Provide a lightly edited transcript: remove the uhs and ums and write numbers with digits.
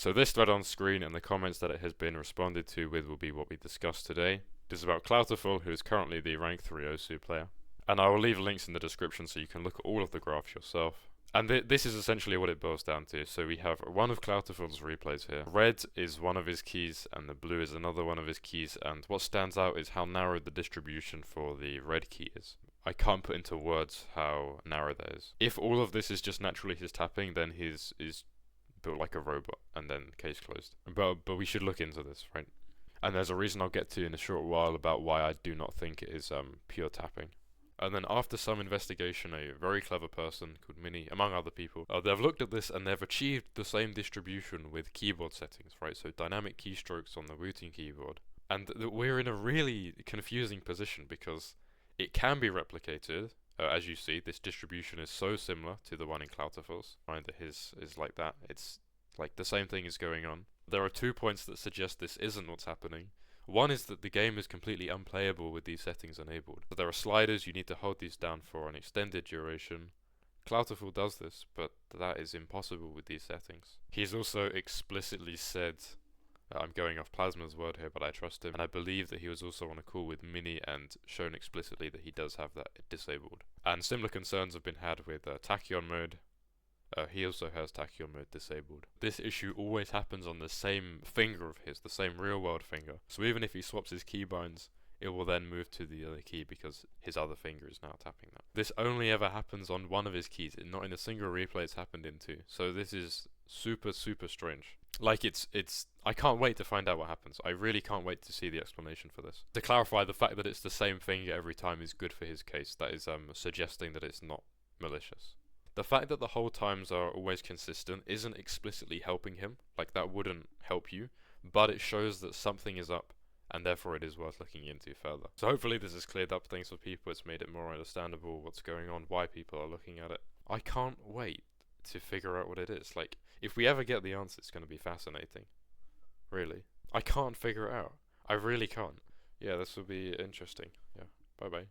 So this thread on screen and the comments that it has been responded to with will be what we discussed today. This is about Cloutiful, who is currently the rank 3 Osu player. And I will leave links in the description so you can look at all of the graphs yourself. And this is essentially what it boils down to. So we have one of Cloutiful's replays here. Red is one of his keys and the blue is another one of his keys, and what stands out is how narrow the distribution for the red key is. I can't put into words how narrow that is. If all of this is just naturally his tapping, then his is built like a robot, and then case closed. But we should look into this, right? And there's a reason I'll get to in a short while about why I do not think it is pure tapping. And then after some investigation, a very clever person called Minnie, among other people, they've looked at this and they've achieved the same distribution with keyboard settings, right? So dynamic keystrokes on the Wooting keyboard. And we're in a really confusing position because it can be replicated. As you see, this distribution is so similar to the one in Cloutiful's. Find that his is like that. It's like the same thing is going on. There are 2 points that suggest this isn't what's happening. One is that the game is completely unplayable with these settings enabled. So there are sliders, you need to hold these down for an extended duration. Cloutiful does this, but that is impossible with these settings. He's also explicitly said, I'm going off Plasma's word here, but I trust him, and I believe that he was also on a call with Minnie and shown explicitly that he does have that disabled. And similar concerns have been had with Tachyon mode. He also has Tachyon mode disabled. This issue always happens on the same finger of his, the same real world finger. So even if he swaps his keybinds, it will then move to the other key because his other finger is now tapping that. This only ever happens on one of his keys, not in a single replay it's happened into. So this is super strange. Like I can't wait to find out what happens. I really can't wait to see the explanation for this. To clarify, the fact that it's the same finger every time is good for his case. That is suggesting that it's not malicious. The fact that the hold times are always consistent isn't explicitly helping him, like that wouldn't help you, but it shows that something is up, and therefore it is worth looking into further. So hopefully this has cleared up things for people, it's made it more understandable what's going on, why people are looking at it. I can't wait to figure out what it is. Like, if we ever get the answer, it's going to be fascinating. Really. I can't figure it out. I really can't. Yeah, this will be interesting. Yeah, bye bye.